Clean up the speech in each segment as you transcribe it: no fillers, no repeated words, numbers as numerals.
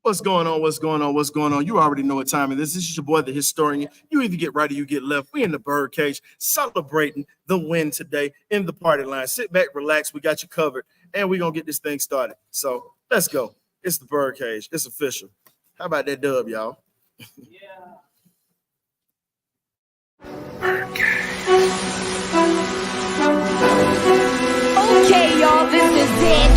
What's going on? What's going on? What's going on? You already know what time it is. This is your boy, the historian. You either get right or you get left. We in the BirdCage celebrating the win today in the party line. Sit back, relax. We got you covered, and we're going to get this thing started. So let's go. It's the BirdCage. It's official. How about that dub, y'all? Yeah. Okay, y'all, this is it.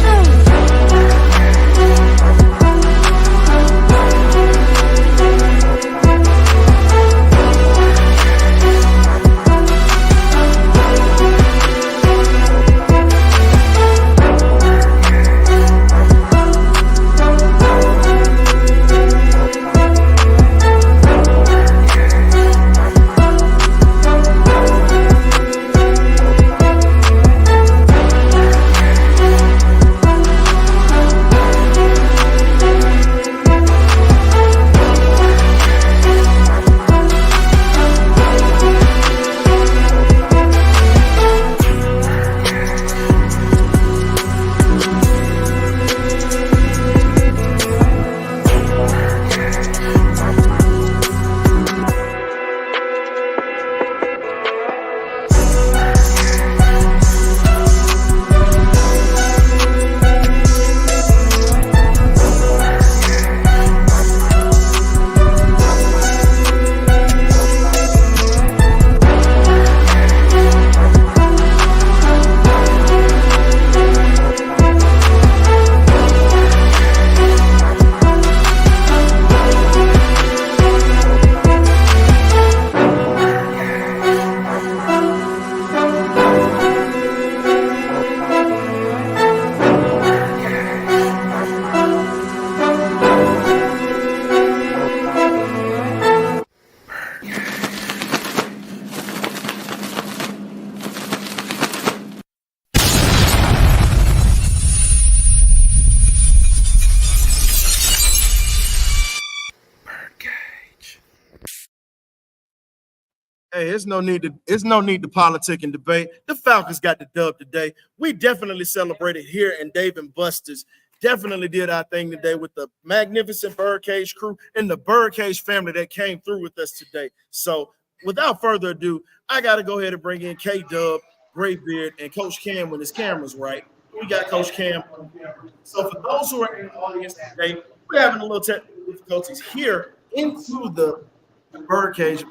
Hey, there's no need to politic and debate. The Falcons got the dub today. We definitely celebrated here in Dave and Buster's. Definitely did our thing today with the magnificent BirdCage crew and the BirdCage family that came through with us today. So without further ado, I got to go ahead and bring in K-Dub, Graybeard, and Coach Cam when his camera's right. We got Coach Cam. So for those who are in the audience today, we're having a little technical difficulties here into the BirdCage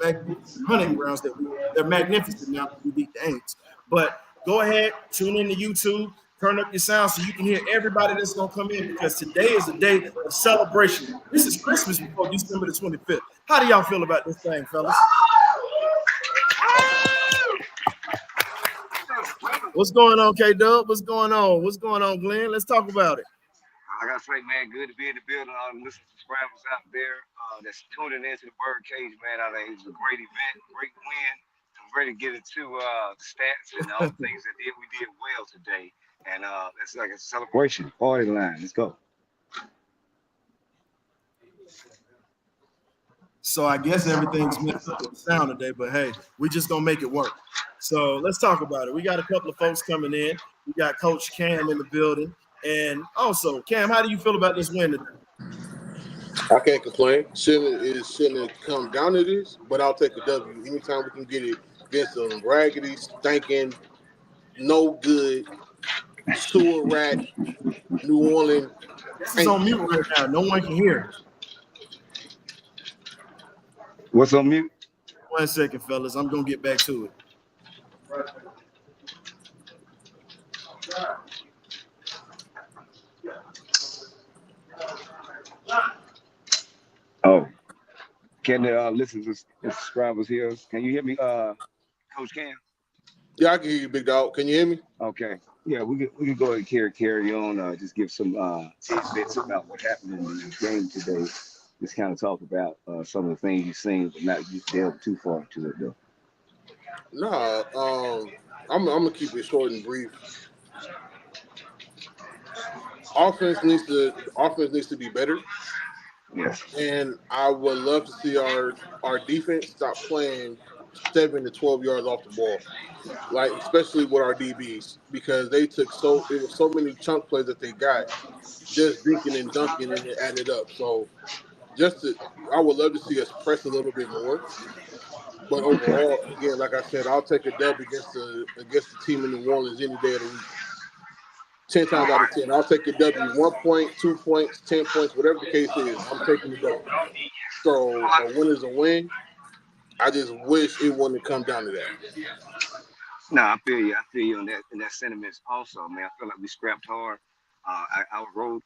hunting grounds they're magnificent now that we beat the Aints. But go ahead, tune in to YouTube, turn up your sound so you can hear everybody that's gonna come in, because today is a day of celebration. This is Christmas before December the 25th. How do y'all feel about this thing, fellas? What's going on, K-Dub? What's going on? What's going on, Glenn? Let's talk about it. I gotta say, man, good to be in the building. All the listeners, subscribers out there that's tuning into the BirdCage, man. I think it was a great event, great win. I'm ready to get into the stats and all the things that we did well today. And it's like a celebration, party line. Let's go. So I guess everything's mixed up with the sound today, but hey, we just gonna make it work. So let's talk about it. We got a couple of folks coming in. We got Coach Cam in the building. And also, Cam, how do you feel about this win today? I can't complain. Shouldn't have come down to this, but I'll take a W. Anytime we can get it against some raggedy, stinking, no good, sewer rat, New Orleans. This is on mute right now. No one can hear. What's on mute? 1 second, fellas. I'm going to get back to it. Oh, can the listeners and subscribers hear us? Can you hear me, Coach Cam? Yeah, I can hear you, big dog. Can you hear me? Okay. Yeah, we can go ahead and carry on. Just give some tidbits about what happened in the game today. Just kind of talk about some of the things you've seen, but not just delve too far into it, though. Nah, I'm gonna keep it short and brief. Offense needs to be better. Yes. And I would love to see our defense stop playing 7 to 12 yards off the ball. like especially with our DBs, because they took it was so many chunk plays that they got just dinking and dunking and it added up. So just to, I would love to see us press a little bit more. But overall, again, like I said, I'll take a dub against the team in New Orleans any day of the week. 10 times out of 10, I'll take a W. 1 point, 2 points, 10 points, whatever the case is. I'm taking the W. So a win is a win. I just wish it wouldn't come down to that. No, I feel you. I feel you on that and that sentiments also, man. I feel like we scrapped hard. I rode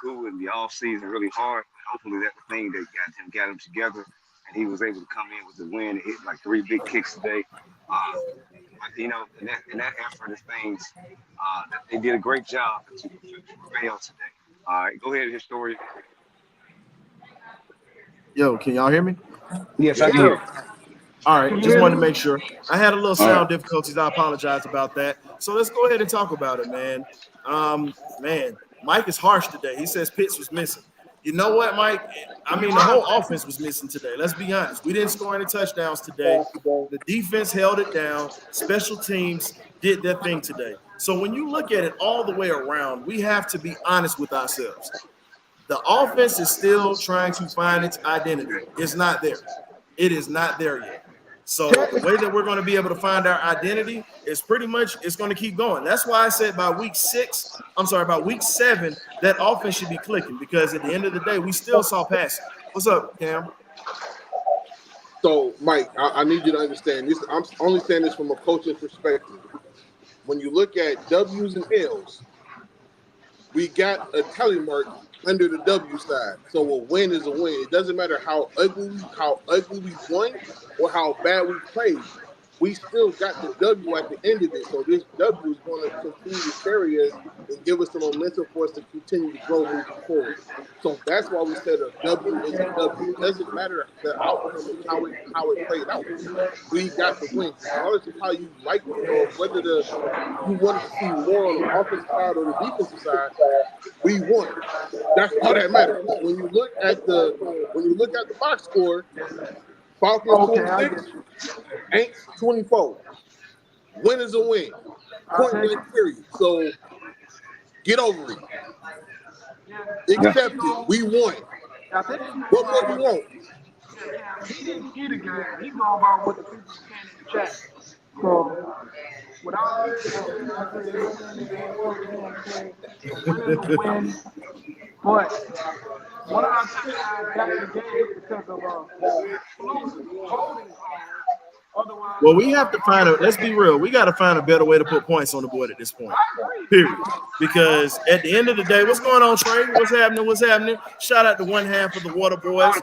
cool in the off season really hard. Hopefully that's the thing that got him together, and he was able to come in with the win and hit like 3 big kicks today. But you know, in that effort of things, they did a great job to prevail today. All right, go ahead, historian. Yo, can y'all hear me? Yes, I can hear you. All right, just wanted to make sure. I had a little sound difficulties. I apologize about that. So let's go ahead and talk about it, man. Man, Mike is harsh today. He says Pitts was missing. You know what, Mike? I mean, the whole offense was missing today. Let's be honest. We didn't score any touchdowns today. The defense held it down. Special teams did their thing today. So when you look at it all the way around, we have to be honest with ourselves. The offense is still trying to find its identity. It's not there. It is not there yet. So the way that we're going to be able to find our identity is pretty much it's going to keep going. That's why I said by week 7, that offense should be clicking, because at the end of the day, we still saw passing. What's up, Cam? So, Mike, I need you to understand this. I'm only saying this from a coaching perspective. When you look at W's and L's, we got a tally mark under the W side. So a win is a win. It doesn't matter how ugly we won or how bad we played. We still got the W at the end of it. So this W is going to continue to carry us and give us the momentum for us to continue to grow moving forward. So that's why we said a W is a W. It doesn't matter the outcome and how it played out. We got the win. Regardless of how you like it or whether you want to see more on the offensive side or the defensive side, we won. That's all that matters. When you look at the box score, Falcons 26, Aints 24. Win is a win. Point blank period. So get over it. Accept it. We won. What more do you want? He didn't see the game. He's going about what the people saying in the chat. So, without win is a win. But one of our touchdowns got the game because of holding. Otherwise, Well, we have to let's be real. We got to find a better way to put points on the board at this point. Period. Because at the end of the day, what's going on, Trey? What's happening? Shout out to one half of the Water Boys,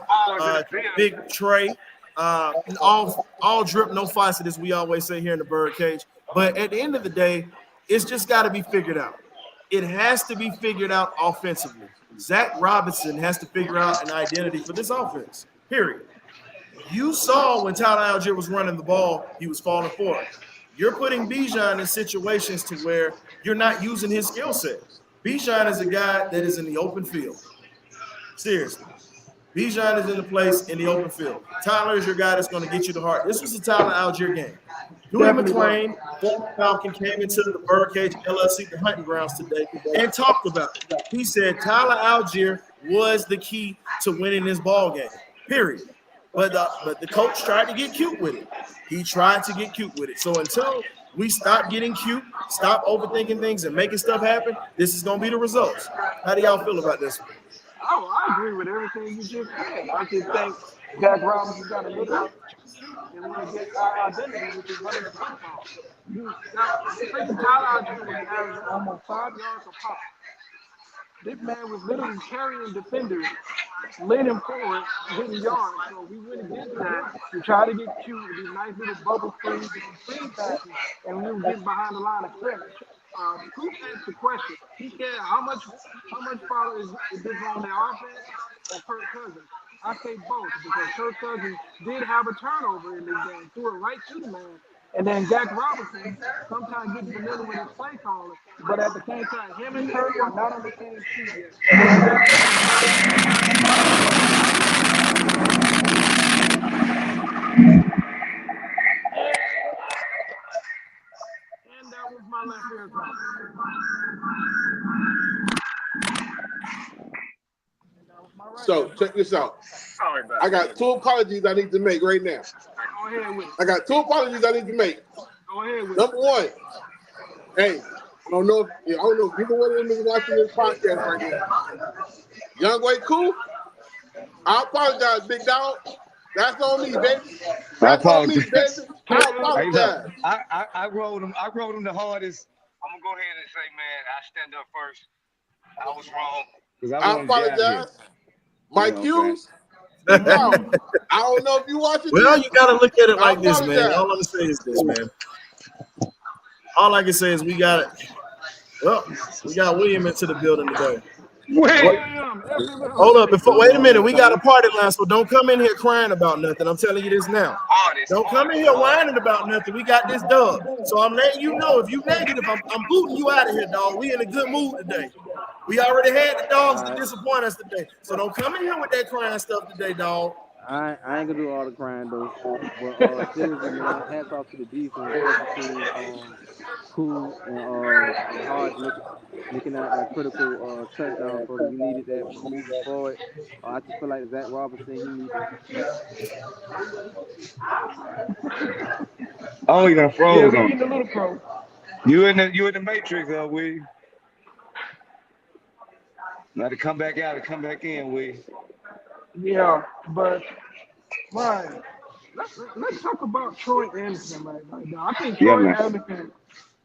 Big Trey. All drip, no faucet, as we always say here in the BirdCage. But at the end of the day, it's just got to be figured out. It has to be figured out offensively. Zach Robinson has to figure out an identity for this offense. Period. You saw when Tyler Algier was running the ball, he was falling forward. You're putting Bijan in situations to where you're not using his skill set. Bijan is a guy that is in the open field. Seriously. Bijan is in the place in the open field. Tyler is your guy that's going to get you the heart. This was a Tyler Algier game. Dewey McClain, former Falcon, came into the BirdCage LLC, the hunting grounds today, and talked about it. He said Tyler Algier was the key to winning this ball game, period. But the coach tried to get cute with it. He tried to get cute with it. So until we stop getting cute, stop overthinking things and making stuff happen, this is going to be the results. How do y'all feel about this one? Oh, I agree with everything you just said. I just think Jack Robinson got a little and want to get our identity, which is running the football. Tyler Algier was averaging almost 5 yards a pop. This man was literally carrying defenders, led him forward, getting yards. So we went against that. We tried to get cute with these nice little bubble screens and screen passes, and we were getting behind the line of scrimmage. Scoop asked the question. He said, how much fault is this on their offense or Kirk Cousins? I say both, because Kirk Cousins did have a turnover in this game, threw it right to the man. And then Jack Robinson sometimes gets vanilla with his play calling, but at the same time, him and Kirk are not on the same sheet yet. So check this out. Sorry about I got 2 apologies I need to make right now. Go ahead with it. I got 2 apologies I need to make. Go ahead with it. Number 1, hey, I don't know if either one of them is watching this podcast right now. Young Way Cool, I apologize, big dog. That's on me, baby. That's on me, baby. I apologize. I rode him the hardest. I'm gonna go ahead and say, man, I stand up first. I was wrong. I apologize. Mike Hughes, big dog. I don't know if you watching Well, this. you gotta look at it I like this, man. apologize. All I'm gonna say is this, man. All I can say is we got it. Well, we got William into the building today. Hold up, wait a minute. We got a party line, so don't come in here crying about nothing. I'm telling you this now. Don't come in here whining about nothing. We got this dub. So I'm letting you know, if you negative, I'm booting you out of here, dog. We in a good mood today. We already had the dogs to disappoint us today. So don't come in here with that crying stuff today, dog. I ain't gonna do all the crying though. But seriously, man, hats off to the defense. Cool and hard making out that critical touchdown. So we needed that moving forward. I just feel like Zach Robinson, he needed. Oh, you done froze on. The little pro. You in the matrix, Will. Now to come back out and come back in, Will. Yeah, but Ryan, let's talk about Troy Anderson right now. I think Troy Anderson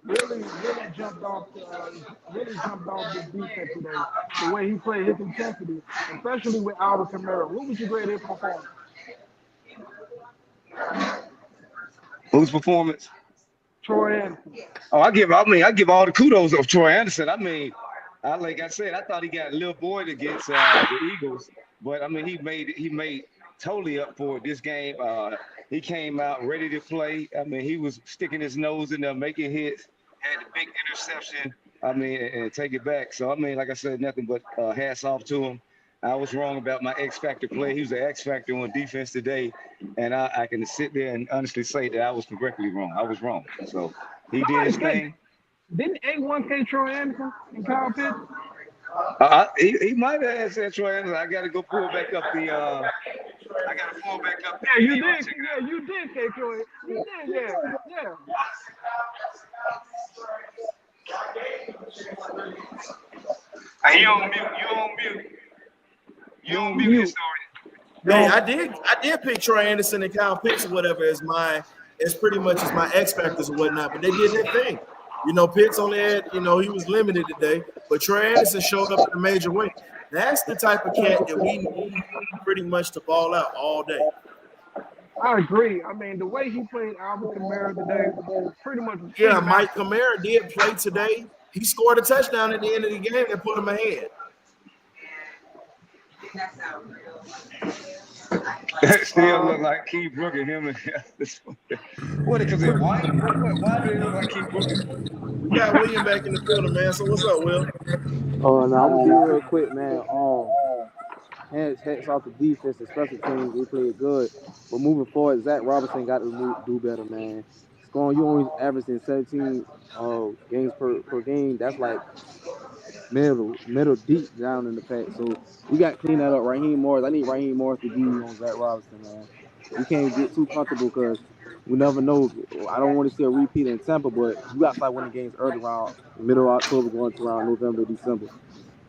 really jumped off the defense today. The way he played, his intensity, especially with Alvin Kamara. What would you grade his performance? Whose performance? Troy Anderson. Oh, I give all the kudos of Troy Anderson. I mean, like I said, I thought he got a little buoyed against the Eagles, but I mean, he made totally up for this game. He came out ready to play. I mean, he was sticking his nose in there, making hits, had the big interception. I mean, and take it back. So I mean, like I said, nothing but hats off to him. I was wrong about my X Factor play. He was an X Factor on defense today, and I can sit there and honestly say that I was correctly wrong. I was wrong. So he did his thing. Didn't A1K Troy Anderson and Kyle Pitts? He might have said Troy Anderson. I got to go pull back up the. I got to pull back up. Yeah, you did. Yeah, you did, K. Troy. You did. Yeah. You on mute. You on mute. Hey, I did pick Troy Anderson and Kyle Pitts or whatever as pretty much as my X factors or whatnot, but they did their thing. You know, Pitts only had, he was limited today, but Troy Anderson showed up in a major way. That's the type of cat that we need pretty much to ball out all day. I agree. I mean, the way he played Alvin Kamara today, pretty much. Yeah, Mike Kamara did play today. He scored a touchdown at the end of the game that put him ahead. That still look like Keith Brooker and him. What is it? Why do it look like Keith Brooker? We got William back in the building, man. So what's up, Will? Oh, no, I'm gonna be real quick, man. Hats off the defense and special teams. We played good, but moving forward, Zach Robinson got to do better, man. Scoring, you only averaging 17 games per game. That's like middle deep down in the pack. So we got to clean that up. Raheem Morris, I need Raheem Morris to be on Zach Robinson, man. We can't get too comfortable because we never know. I don't want to see a repeat in Tampa, but you got to start winning games early around middle of October, going to around November, December.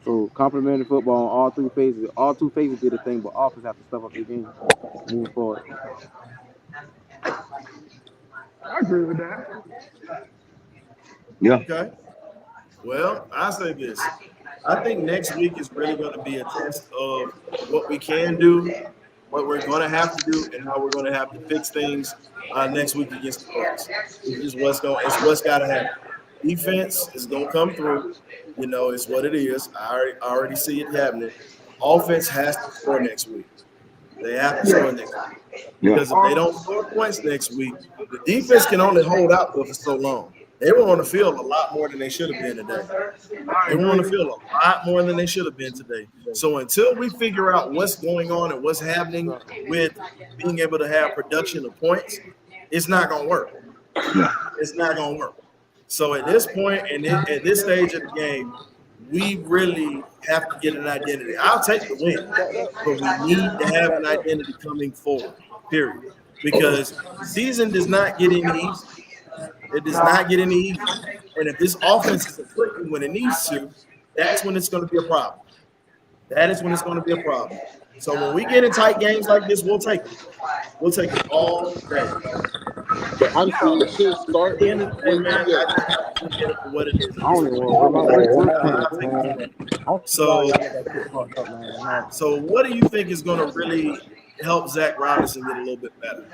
So complimentary football on all three phases. All two phases did a thing, but offense have to step up their game moving forward. I agree with that. Yeah. Okay. Well, I say this. I think next week is really going to be a test of what we can do, what we're going to have to do, and how we're going to have to fix things next week against the Bucs. It's what's got to happen. Defense is going to come through. It's what it is. I already see it happening. Offense has to score next week. They have to score next week. Because if they don't score points next week, the defense can only hold out for so long. They were on the field a lot more than they should have been today. They were on the field a lot more than they should have been today. So until we figure out what's going on and what's happening with being able to have production of points, it's not going to work. It's not going to work. So at this point and at this stage of the game, we really have to get an identity. I'll take the win, but we need to have an identity coming forward, period. Because the season does not get any easier. It does not get any easier. And if this offense isn't clicking when it needs to, that's when it's going to be a problem. That is when it's going to be a problem. So when we get in tight games like this, we'll take it. We'll take it all day. But honestly, it should start At the end of the day, with man, yeah. I just have to look at it for what it is. I don't even want to man. So what do you think is going to really help Zach Robinson get a little bit better?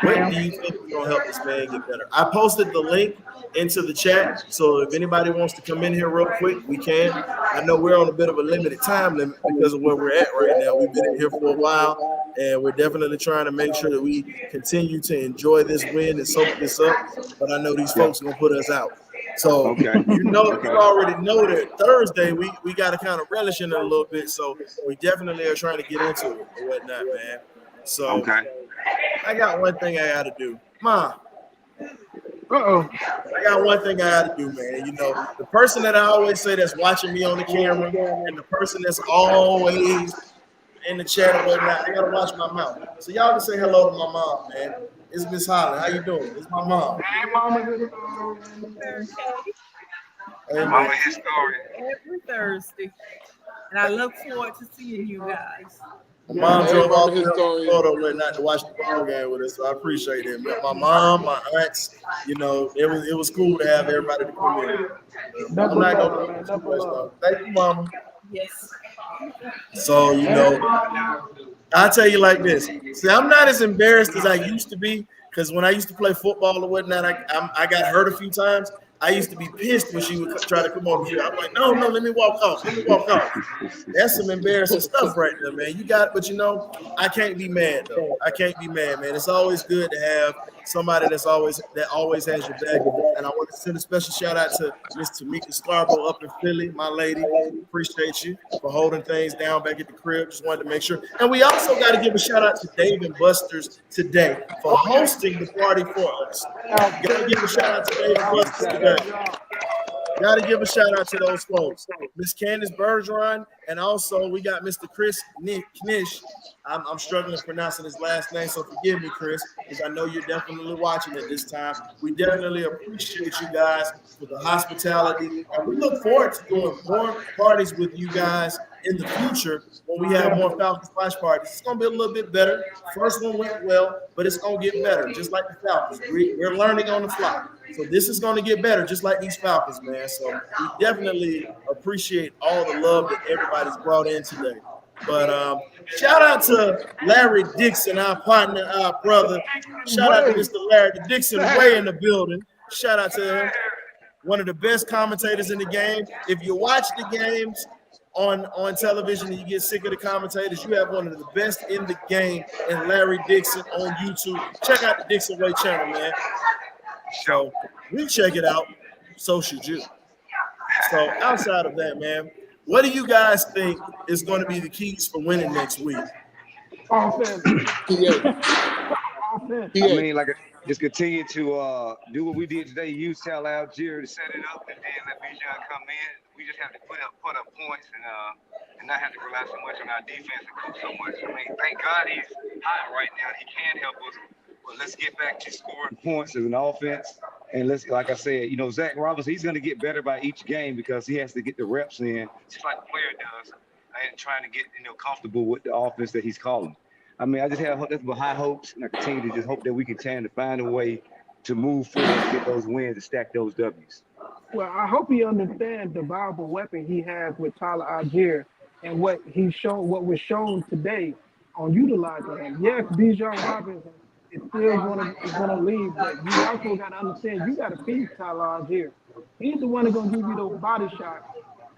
What do you think is going to help this man get better? I posted the link into the chat, so if anybody wants to come in here real quick, we can. I know we're on a bit of a limited time limit because of where we're at right now. We've been in here for a while, and we're definitely trying to make sure that we continue to enjoy this win and soak this up. But I know these folks are going to put us out. So you already know that Thursday we got to kind of relish in it a little bit. So we definitely are trying to get into it and whatnot, man. So I got one thing I got to do, Ma. I got one thing I got to do, man. You know, the person that I always say that's watching me on the camera, and the person that's always in the chat or whatnot, I gotta watch my mouth. So y'all can say hello to my mom, man. It's Miss Holland. How you doing? It's my mom. Hey, Mama. Hey, Mama Historian. Every Thursday. And I look forward to seeing you guys. my mom drove all Mama the Historian. photo went not to watch the ball game with us, so I appreciate it. But my mom, my aunts, you know, it was cool to have everybody to come in. I'm not gonna too much though. Thank you, Mama. Yes. So, you know, I'll tell you like this. See, I'm not as embarrassed as I used to be because when I used to play football or whatnot, I got hurt a few times. I used to be pissed when she would try to come over here. I'm like, no, let me walk off. Let me walk off. That's some embarrassing stuff right there, man. You got it, but you know, I can't be mad though. I can't be mad, man. It's always good to have somebody that always has your back. And I want to send a special shout out to Miss Tamika Scarborough up in Philly, my lady. Appreciate you for holding things down back at the crib. Just wanted to make sure. And we also got to give a shout out to Dave and Buster's today for hosting the party for us. Got to give a shout out to Dave and Buster's today. Got to give a shout out to those folks. Miss Candace Bergeron, and also we got Mr. Chris Knish. I'm struggling pronouncing his last name, so forgive me, Chris, because I know you're definitely watching at this time. We definitely appreciate you guys for the hospitality, and we look forward to doing more parties with you guys in the future when we have more Falcons watch parties. It's going to be a little bit better. First one went well, but it's going to get better, just like the Falcons. We're learning on the fly. So this is going to get better, just like these Falcons, man. So we definitely appreciate all the love that everybody's brought in today. But shout out to Larry Dixon, our partner, our brother. Shout out to Mr. Larry Dixon, way in the building. Shout out to him. One of the best commentators in the game. If you watch the games on television and you get sick of the commentators, you have one of the best in the game in Larry Dixon on YouTube. Check out the Dixon Way channel, man. So we check it out. So should you. So outside of that, man, what do you guys think is going to be the keys for winning next week? Offense. I mean, like, just continue to do what we did today. Use Sal Algier to set it up, and then let Bijan come in. We just have to put up points and not have to rely so much on our defense and cook so much. I mean, thank God he's hot right now. He can help us. But let's get back to scoring points as an offense. And let's, like I said, you know, Zach Robinson, he's going to get better by each game because he has to get the reps in, just like the player does, and trying to get, you know, comfortable with the offense that he's calling. I mean, I just have nothing but high hopes, and I continue to just hope that we continue to find a way to move forward, get those wins, and stack those W's. Well, I hope he understands the viable weapon he has with Tyler Algier and what was shown today on utilizing him. Yes, Bijan Robinson is still gonna leave, but you also got to understand you got to feed Tyler Algier. He's the one that's gonna give you those body shots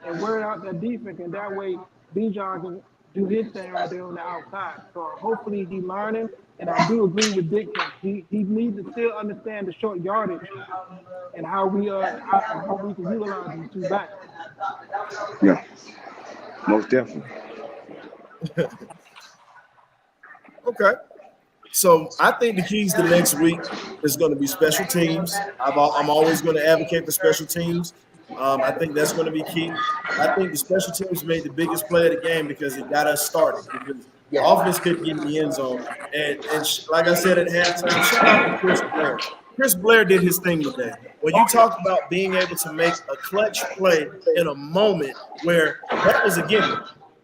and wear out that defense, and that way Bijan can do his thing right there on the outside. So hopefully he's learning, and I do agree with Dixon. He needs to still understand the short yardage and how we can utilize these two backs. Yeah, most definitely. Okay. So I think the keys to next week is going to be special teams. I'm always going to advocate for special teams. I think that's going to be key. I think the special teams made the biggest play of the game because it got us started. Because the offense couldn't get in the end zone, and like I said at halftime, shout out to Chris Blair. Chris Blair did his thing today. When you talk about being able to make a clutch play in a moment where that was a gimme.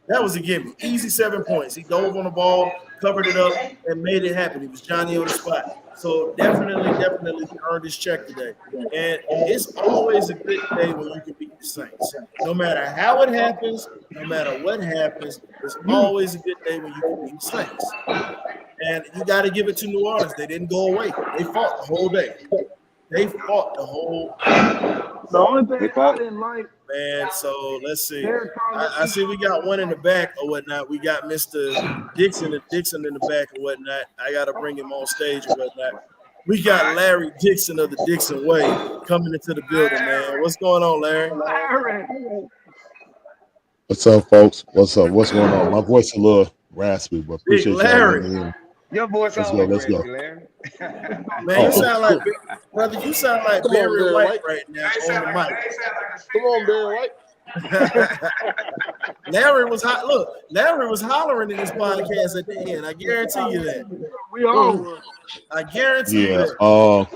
That was a gimme. Easy 7 points. He dove on the ball, covered it up, and made it happen. He was Johnny on the spot. So definitely he earned his check today. And it's always a good day when you can beat the Saints. No matter how it happens, no matter what happens, it's always a good day when you can beat the Saints. And you got to give it to New Orleans. They didn't go away. They fought the whole day. They fought the whole The only thing I didn't like, man. So let's see. Derek Carr. I see we got one in the back or whatnot. We got Mr. Dixon and Dixon in the back or whatnot. I got to bring him on stage or whatnot. We got Larry Dixon of the Dixon Way coming into the building, man. What's going on, Larry? What's up, folks? What's up? What's going on? My voice a little raspy, but Big appreciate y'all Larry. letting me in. Your voice Let's go. always Let's go. raspy, Larry. Man, you sound like brother. You sound like Come on, Barry Barry White White. right now on the mic. Come on, Barry White. Larry was hot. Look, Larry was hollering in his podcast at the end. I guarantee you that. We all were. I guarantee you Yeah. that.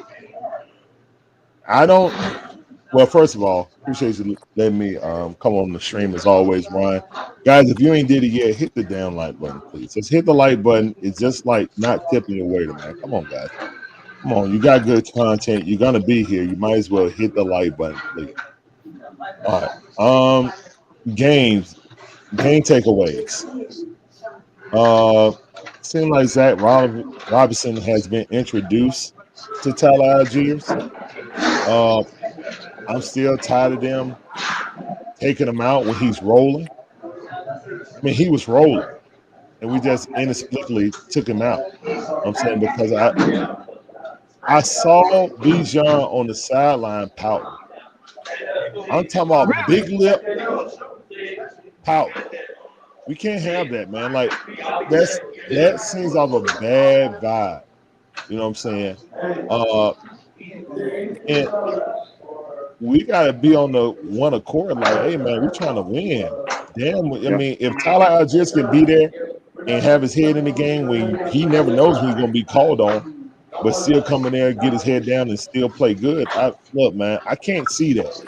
I don't. Well, first of all, appreciate you letting me come on the stream as always, Ryan. Guys, if you ain't did it yet, hit the damn like button, please. Just hit the like button. It's just like not tipping your waiter, man. Come on, guys. Come on, you got good content. You're gonna be here. You might as well hit the like button, please. All right. Game takeaways. Seems like Zach Robinson has been introduced to Tyler Algiers. I'm still tired of them taking him out when he's rolling. I mean, he was rolling, and we just inexplicably took him out. I'm saying because I saw Bijan on the sideline pouting. I'm talking about big lip pout. We can't have that, man. Like that seems like a bad vibe. You know what I'm saying? And we gotta be on the one accord. Like, hey, man, we're trying to win. Damn, I mean, if Tyler Algiers can be there and have his head in the game when he never knows when he's gonna be called on, but still come in there, get his head down, and still play good. Look, man, I can't see that.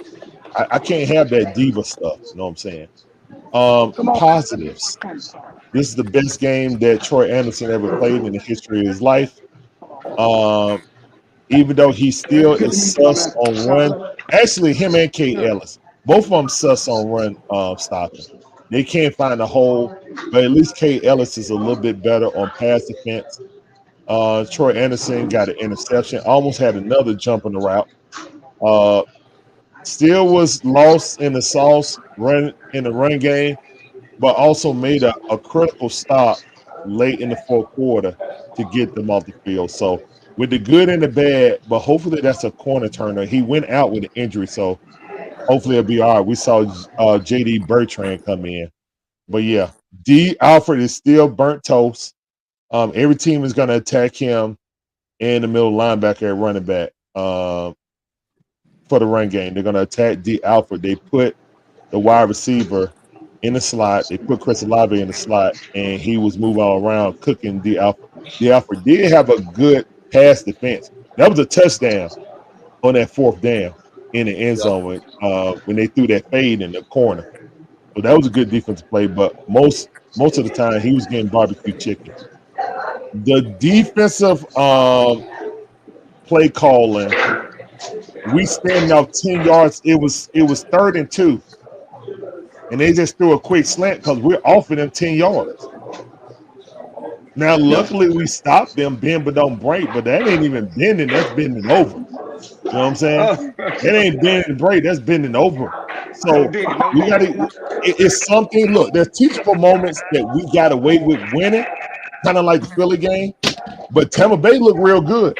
I can't have that diva stuff. You know what I'm saying? Positives. This is the best game that Troy Anderson ever played in the history of his life. Even though he still is sus on run. Actually, him and Kate Ellis, both of them sus on run stopping. They can't find a hole, but at least Kate Ellis is a little bit better on pass defense. Troy Anderson got an interception, almost had another jump in the route. Still was lost in the sauce run in the run game, but also made a critical stop late in the fourth quarter to get them off the field. So with the good and the bad, but hopefully that's a corner turner. He went out with an injury, so hopefully it'll be all right. We saw J.D. Bertrand come in. But yeah, D. Alfred is still burnt toast. Every team is going to attack him in the middle linebacker and running back for the run game. They're going to attack D. Alfred. They put the wide receiver in the slot. They put Chris Olave in the slot, and he was moving all around, cooking D. Alfred. D. Alfred did have a good pass defense. That was a touchdown on that fourth down in the end zone when they threw that fade in the corner. So that was a good defensive play, but most of the time he was getting barbecue chicken. The defensive play calling, we standing out 10 yards. It was 3rd and 2. And they just threw a quick slant because we're offering them 10 yards. Now, luckily, we stopped them, bend but don't break, but that ain't even bending, that's bending over. You know what I'm saying? That ain't bending and break, that's bending over. So we gotta, it's something, look, there's teachable moments that we got away with winning, kind of like the Philly game, but Tampa Bay looked real good.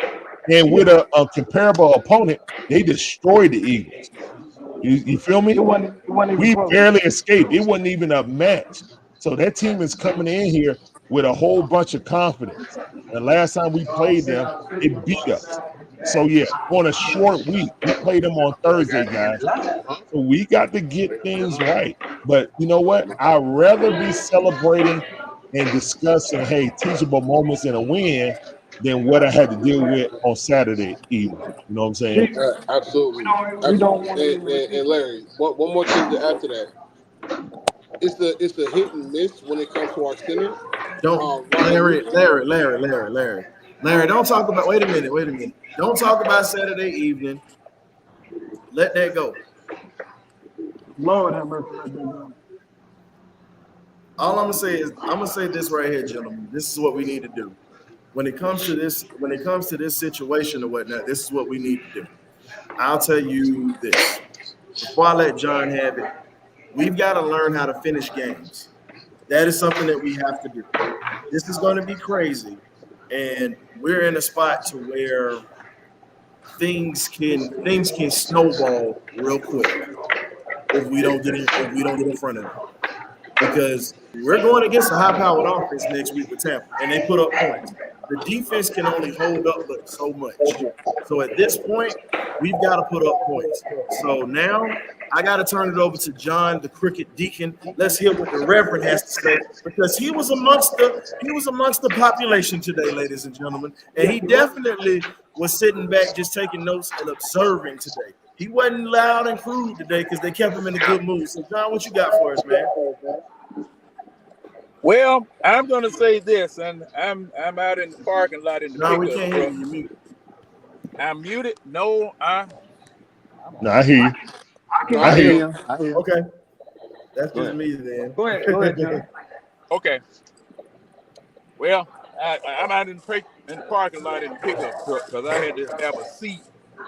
And with a comparable opponent, they destroyed the Eagles. You feel me? We barely escaped. It wasn't even a match. So that team is coming in here with a whole bunch of confidence. The last time we played them, it beat us. So yeah, on a short week, we play them on Thursday, guys. So we got to get things right. But you know what? I'd rather be celebrating and discussing, hey, teachable moments and a win than what I had to deal with on Saturday evening. You know what I'm saying? Absolutely. We don't want any And Larry, one more thing to add to that. It's the hit and miss when it comes to our center. Don't Ryan Newsom. Larry, don't talk about wait a minute. Don't talk about Saturday evening. Let that go. Lord have mercy, let that go. All I'm gonna say this right here, gentlemen. This is what we need to do. When it comes to this situation or whatnot, this is what we need to do. I'll tell you this. Before I let John have it, we've got to learn how to finish games. That is something that we have to do. This is going to be crazy, and we're in a spot to where things can snowball real quick if we don't get in front of them. Because we're going against a high-powered offense next week with Tampa, and they put up points. The defense can only hold up but so much. So at this point, we've got to put up points. So now I got to turn it over to John, the Cricket Deacon. Let's hear what the Reverend has to say, because he was amongst the population today, ladies and gentlemen, and he definitely was sitting back just taking notes and observing today. He wasn't loud and crude today because they kept him in a good mood. So John, what you got for us, man? Well, I'm gonna say this, and I'm out in the parking lot in the No, we pickup can't hear truck. you. You're muted. I'm muted. No, No, I hear you. I hear you. I hear you. Okay, that's just me then. Go ahead, John. okay. Well, I'm out in the parking lot in the pickup truck because I had to have a seat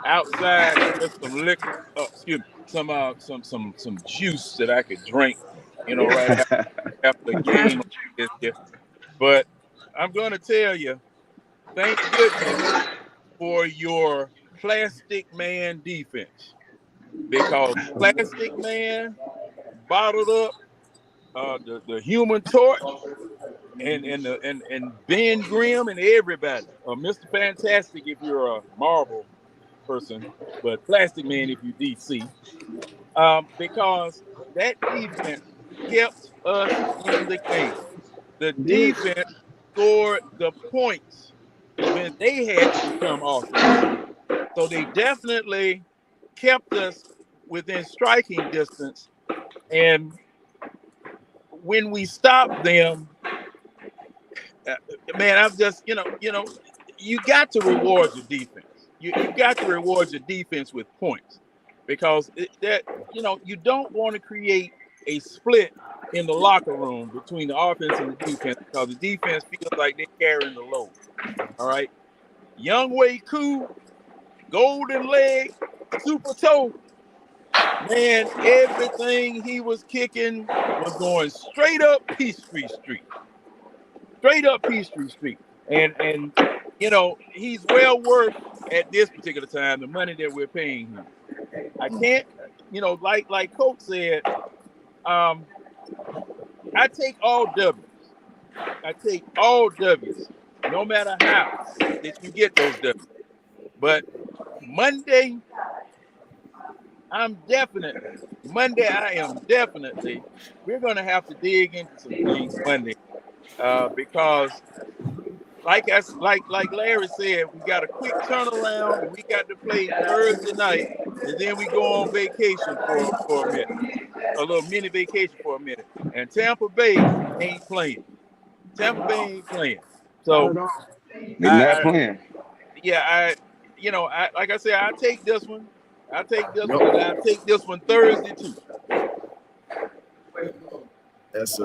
outside with some liquor. Excuse me, some juice that I could drink. Right after the game. But I'm going to tell you, thank goodness for your Plastic Man defense, because Plastic Man bottled up the Human Torch and Ben Grimm and everybody. Mr. Fantastic if you're a Marvel person, but Plastic Man if you DC. Because that defense kept us in the game. The defense scored the points when they had to become offense. So they definitely kept us within striking distance. And when we stopped them, man, I'm just, you got to reward your defense. You got to reward your defense with points, because you don't want to create a split in the locker room between the offense and the defense, because the defense feels like they're carrying the load. All right. Young Wei Koo, Golden Leg, Super Toe, man, everything he was kicking was going straight up Peachtree Street. Straight up Peachtree Street. And he's well worth at this particular time the money that we're paying him. I can't, like Coach said, I take all W's. I take all W's, no matter how that you get those W's. But Monday, I am definitely, we're going to have to dig into some things Monday, because like Larry said, we got a quick turnaround, and we got to play Thursday night, and then we go on vacation for a minute, a little mini vacation for a minute. And Tampa Bay ain't playing. So They're not playing. Yeah, like I said, I take this one. And I take this one Thursday too. That's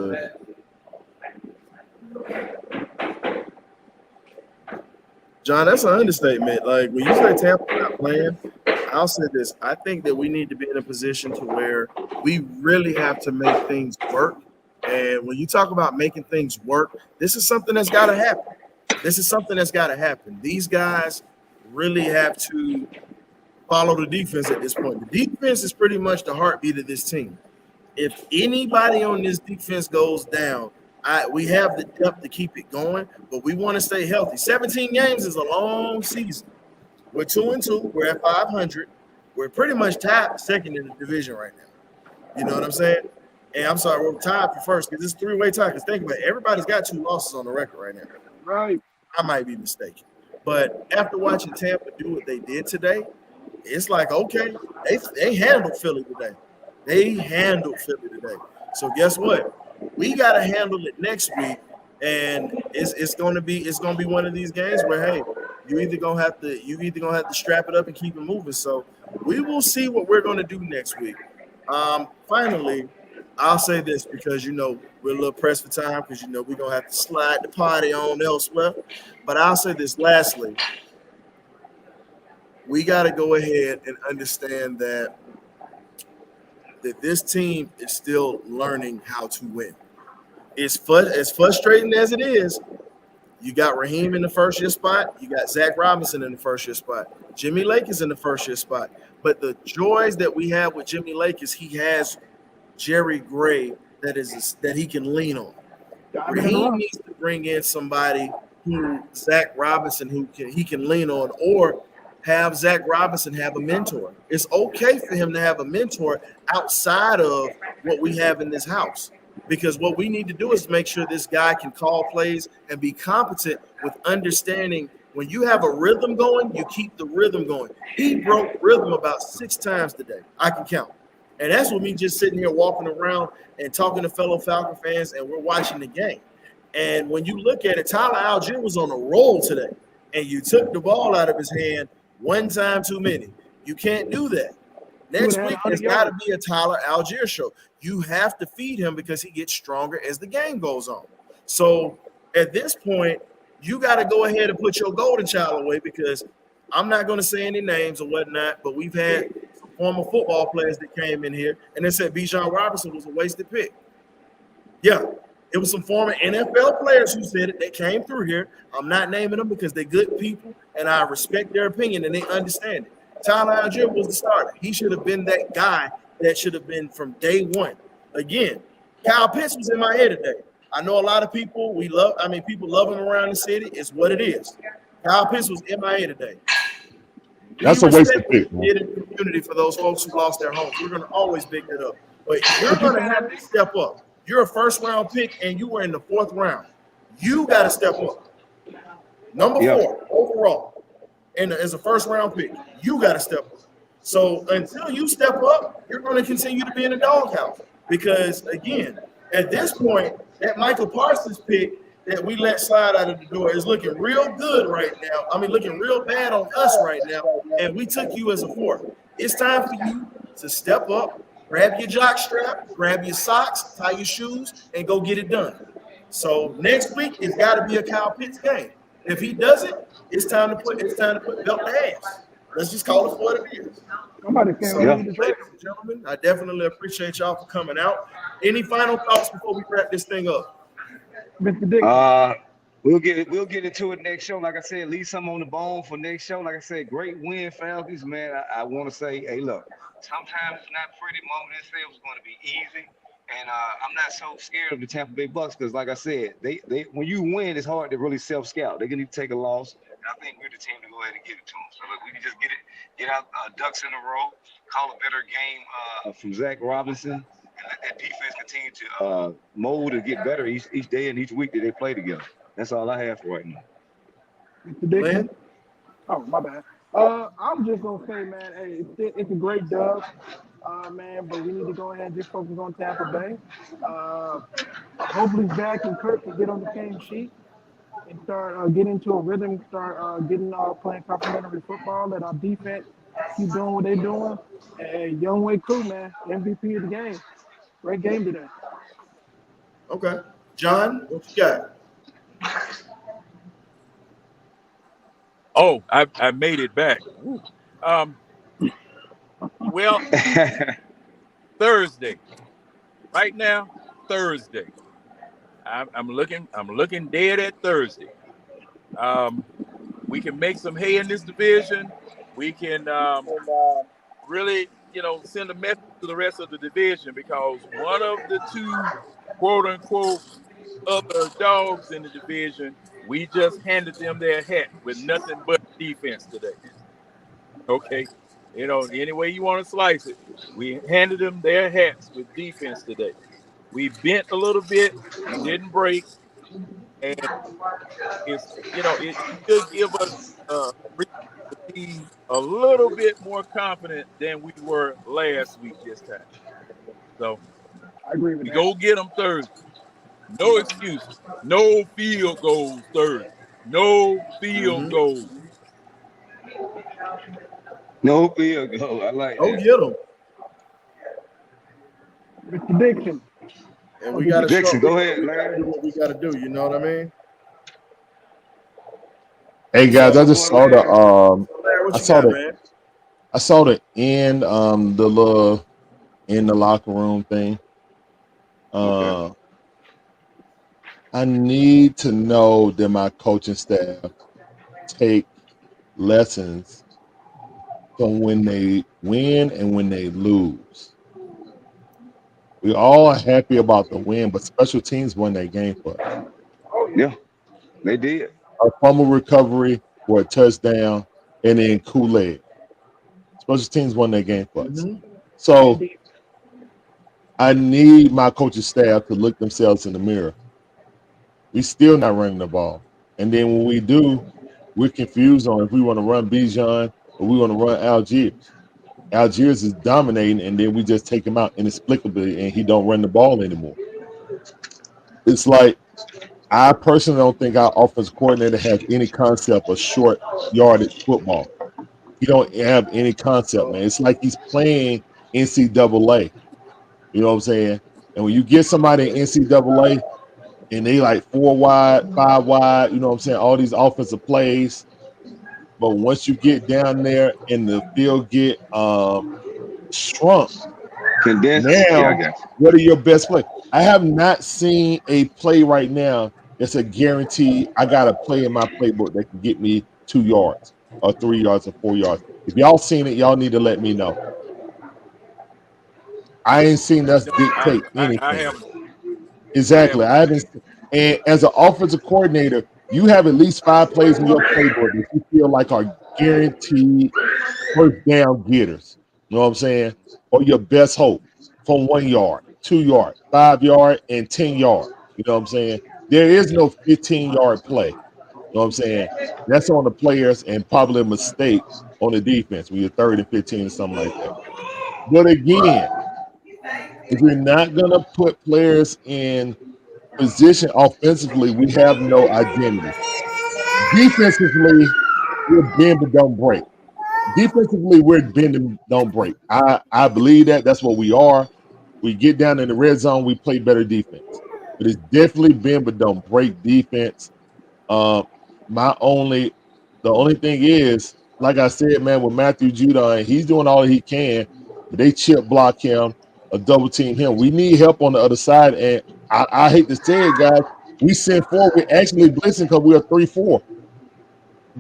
John, that's an understatement. Like, when you say Tampa not playing, I'll say this. I think that we need to be in a position to where we really have to make things work. And when you talk about making things work, this is something that's got to happen. These guys really have to follow the defense at this point. The defense is pretty much the heartbeat of this team. If anybody on this defense goes down, we have the depth to keep it going, but we want to stay healthy. 17 games is a long season. We're 2-2. We're at 500. We're pretty much tied second in the division right now. You know what I'm saying? And I'm sorry, we're tied for first because it's three-way tie. Because think about it, everybody's got 2 losses on the record right now. Right. I might be mistaken. But after watching Tampa do what they did today, it's like, okay, they handled Philly today. They handled Philly today. So guess what? We got to handle it next week, and it's going to be one of these games where, hey, you either gonna have to strap it up and keep it moving. So we will see what we're going to do next week. Finally, I'll say this because we're a little pressed for time because we're gonna have to slide the party on elsewhere. But I'll say this lastly. We got to go ahead and understand that this team is still learning how to win. As frustrating as it is, you got Raheem in the first-year spot. You got Zach Robinson in the first-year spot. Jimmy Lake is in the first-year spot. But the joys that we have with Jimmy Lake is he has Jerry Gray that he can lean on. Raheem needs to bring in somebody who Zach Robinson he can lean on, or have Zach Robinson have a mentor. It's okay for him to have a mentor outside of what we have in this house, because what we need to do is make sure this guy can call plays and be competent with understanding when you have a rhythm going, you keep the rhythm going. He broke rhythm about 6 times today. I can count. And that's with me just sitting here walking around and talking to fellow Falcon fans, and we're watching the game. And when you look at it, Tyler Algier was on a roll today, and you took the ball out of his hand one time too many. You can't do that. Next week, it's got to be a Tyler Algier show. You have to feed him because he gets stronger as the game goes on. So at this point, you got to go ahead and put your golden child away, because I'm not going to say any names or whatnot, but we've had some former football players that came in here and they said Bijan Robinson was a wasted pick. Yeah, it was some former NFL players who said it. They came through here. I'm not naming them because they're good people, and I respect their opinion, and they understand it. Tyler Algier was the starter. He should have been that guy that should have been from day one. Again, Kyle Pitts was in my head today. I know a lot of people, people love him around the city. It's what it is. Kyle Pitts was in my head today. That's a wasted pick. In the community for those folks who lost their homes. We're going to always pick it up. But you're going to have to step up. You're a first-round pick, and you were in the 4th round. You got to step up. Number 4 overall, and as a first-round pick, you got to step up. So until you step up, you're going to continue to be in the doghouse. Because, again, at this point, that Michael Parsons pick that we let slide out of the door is looking real good right now. I mean, looking real bad on us right now, and we took you as a 4th. It's time for you to step up. Grab your jock strap, grab your socks, tie your shoes, and go get it done. So next week, it's got to be a Kyle Pitts game. If he doesn't, it's time to put belt to ass. Let's just call it for what it is. Ladies and gentlemen, I definitely appreciate y'all for coming out. Any final thoughts before we wrap this thing up? Mr. Dick. We'll get into it next show. Like I said, leave some on the bone for next show. Like I said, great win, Falcons, man. I want to say, hey, look, sometimes it's not pretty. Mom didn't say it was going to be easy. And I'm not so scared of the Tampa Bay Bucks because, like I said, they when you win, it's hard to really self-scout. They're going to take a loss. And I think we're the team to go ahead and get it to them. So look, we can just get out ducks in a row, call a better game from Zach Robinson, and let that defense continue to mold and get better each day and each week that they play together. That's all I have for right now. Mr. Dick. Oh, my bad. I'm just gonna say, man, hey, it's a great dub, man. But we need to go ahead and just focus on Tampa Bay. Hopefully, Zach and Kirk can get on the same sheet and start getting into a rhythm, start playing complementary football. Let our defense keep doing what they're doing. And Young Way Crew, man, MVP of the game. Great game today. Okay, John, what you got? Oh, I made it back. Well, Thursday. Right now, Thursday. I'm looking dead at Thursday. We can make some hay in this division. We can really, send a message to the rest of the division, because one of the 2 quote unquote other dogs in the division, we just handed them their hat with nothing but defense today. Okay, any way you want to slice it, we handed them their hats with defense today. We bent a little bit, we didn't break, and it should give us reason to be a little bit more confident than we were last week this time. So I agree with we that. go get them Thursday. No excuses. No field goals Thursday. No field Mhm. goals. No field goal. I like Go that. get them. Mr. Dixon. And Oh, we did got you? to show. Dixon, We go ahead, got to Larry. do what we got to do. You know what I mean? Hey What's guys, up, I my just boy saw the Larry? So, Larry, I what you saw got, the man? I saw the end the little in the locker room thing. Okay. Uh I need to know that my coaching staff take lessons from when they win and when they lose. We all are happy about the win, but special teams won that game for us. Yeah, they did. A fumble recovery for a touchdown, and then Kool-Aid. Special teams won that game for us. Mm-hmm. So I need my coaching staff to look themselves in the mirror. We still not running the ball. And then when we do, we're confused on if we want to run Bijan or we want to run Algiers. Algiers is dominating, and then we just take him out inexplicably, and he don't run the ball anymore. It's like I personally don't think our offensive coordinator has any concept of short yardage football. He don't have any concept, man. It's like he's playing NCAA. You know what I'm saying? And when you get somebody in NCAA and they like 4 wide, 5 wide, you know what I'm saying? All these offensive plays. But once you get down there and the field get shrunk, Condensed. Yeah, I now got what are your best plays? I have not seen a play right now that's a guarantee. I got a play in my playbook that can get me 2 yards or 3 yards or 4 yards. If y'all seen it, y'all need to let me know. I ain't seen us No, dictate I anything. haven't. I Exactly. haven't. I haven't. And as an offensive coordinator, you have at least 5 plays in your playbook that you feel like are guaranteed first down getters. You know what I'm saying? Or your best hope from 1 yard, 2 yard, 5 yard, and 10 yard. You know what I'm saying? There is no 15-yard play. You know what I'm saying? That's on the players and probably a mistake on the defense when you're 3rd and 15 or something like that. But again, if you're not gonna put players in position offensively, we have no identity. Defensively, we're bend but don't break. Defensively, we're bend and don't break. I believe that. That's what we are. We get down in the red zone, we play better defense. But it's definitely bend but don't break defense. Um, the only thing is, like I said, man, with Matthew Judon, he's doing all he can, but they chip block him, a double team him. We need help on the other side, and I hate to say it, guys. We sent forward. We're actually blitzing because we are 3-4.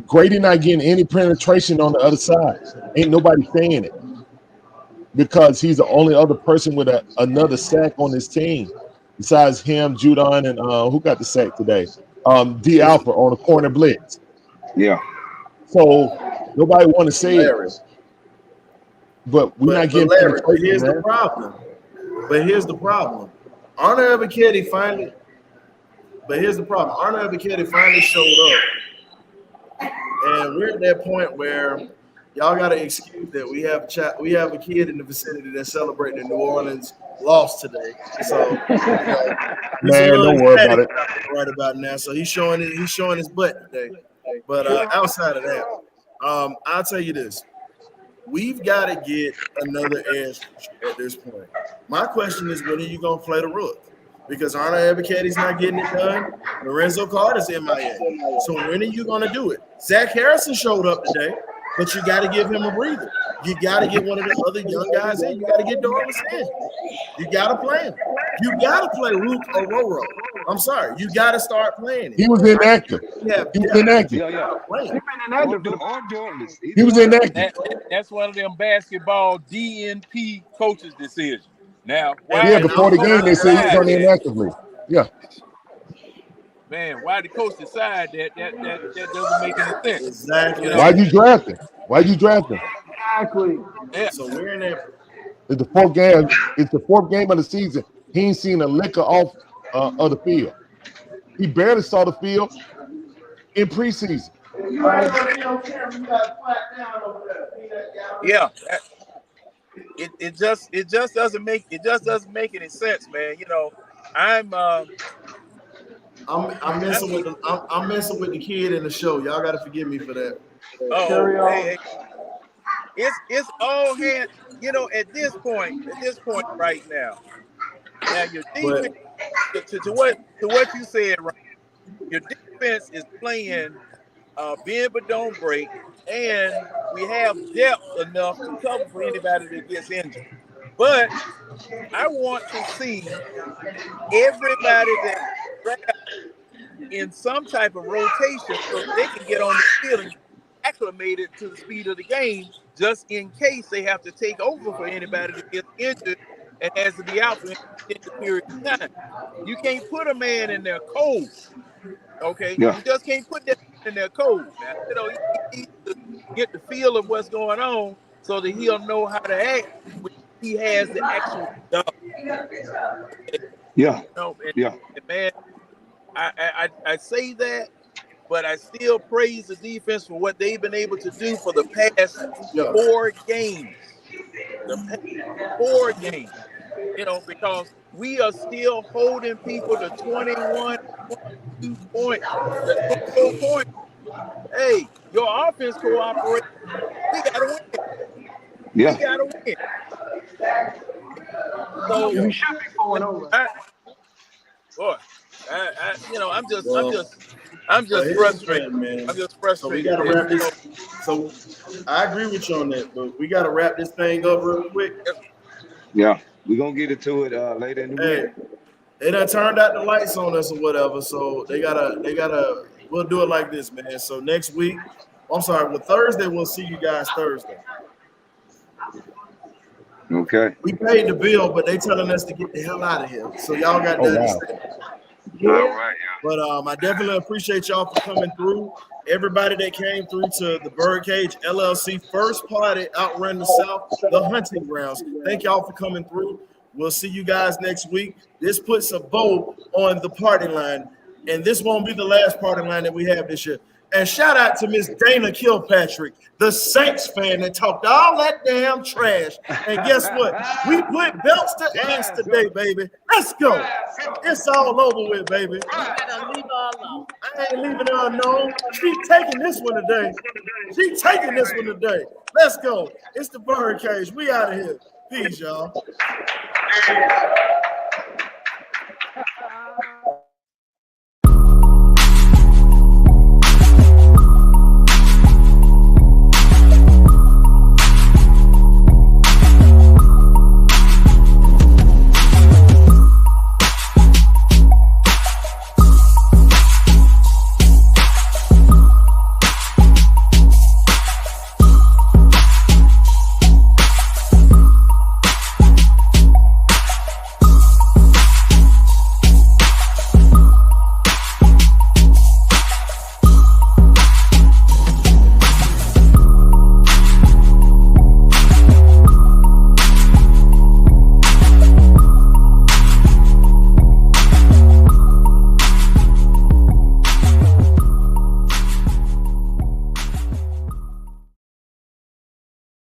Grady not getting any penetration on the other side. Ain't nobody saying it because he's the only other person with another sack on his team besides him, Judon, and who got the sack today? D It's Alpha on the corner blitz. you. Yeah. So nobody want to say it, Larry. but we're not But getting Larry, but penetration, here's the man. problem. But here's the problem. Arnold Ebiketie finally. But here's the problem. Arnold Ebiketie finally showed up. And we're at that point where y'all got to excuse that we have a kid in the vicinity that's celebrating the New Orleans loss today. So you know he's a Man, little don't worry about ecstatic it. right about now. So he's showing his butt today. But outside of that, I'll tell you this: we've got to get another edge at this point. My question is, when are you gonna play the rook? Because Arnold Ebiketti's not getting it done. Lorenzo Carter's MIA. So when are you gonna do it? Zach Harrison showed up today, but you got to give him a breather. You got to get one of the other young guys in. You got to get Darvis in. You got to play him. You got to play Rook or Roro. I'm sorry. You got to start playing him. He was inactive. You have He was depth. inactive. Yeah, yeah. Play He's him. been inactive for the Or Jordan. He Either was one. inactive. That's one of them basketball DNP coaches' decisions. Now, And, Yeah, why and is he before I'm the and game, so I, they and said he I was had on the excited? inactive list. Yeah. man, why the coach decide that doesn't make any sense. Exactly. You know, Why you drafting? Why you drafting? Exactly. yeah, So we're in there. It's the fourth game. It's the fourth game of the season. He ain't seen a liquor off of the field. He barely saw the field in preseason. yeah. It just doesn't make any sense, man. You know, I'm I'm messing with I'm messing with the kid in the show. Y'all got to forgive me for that. oh Carry hey, on. hey, it's all hand. You know, at this point right now, your defense But to what you said, right? Your defense is playing bend but don't break, and we have depth enough to cover for anybody that gets injured. But I want to see everybody that draft in some type of rotation so they can get on the field and get acclimated to the speed of the game, just in case they have to take over for anybody that gets injured and has to be out for an extended period of time. You can't put a man in there cold. Okay, Yeah. you just can't put that in there cold. Now, you know, he needs to get the feel of what's going on so that he'll know how to act when he has the actual job. Okay? Yeah. You know, Yeah. and man, I say that, but I still praise the defense for what they've been able to do for the past yeah, 4 games. The past 4 games, you know, because we are still holding people to 21, 22 points, the 24 points. Hey, your offense cooperate. We gotta win. We Yeah. gotta win. So, yeah. We should be 4-0. I, boy, you know, Well, I'm well, just here's the frustrated. thing, man. I'm just So we frustrated got to that, wrap you this. know, So I agree with you on that, but we got to wrap this thing up real quick. Yeah. We're gonna get into it later in the week. Hey, they done turned out the lights on us or whatever, so they gotta. We'll do it like this, man. So next week, I'm sorry, well Thursday we'll see you guys Thursday. Okay. We paid the bill, but they telling us to get the hell out of here. So y'all got Oh to wow. understand. All right. But I definitely appreciate y'all for coming through. Everybody that came through to the BirdCage LLC first party out Run the South, the hunting grounds. Thank y'all for coming through. We'll see you guys next week. This puts a bow on the party line, and this won't be the last party line that we have this year. And shout out to Miss Dana Kilpatrick, the Saints fan that talked all that damn trash. And guess what? We put belts to ass today, baby. Let's go. It's all over with, baby. You better leave her alone. I ain't leaving her alone. She taking this one today. She taking this one today. Let's go. It's the BirdCage. We out of here. Peace, y'all.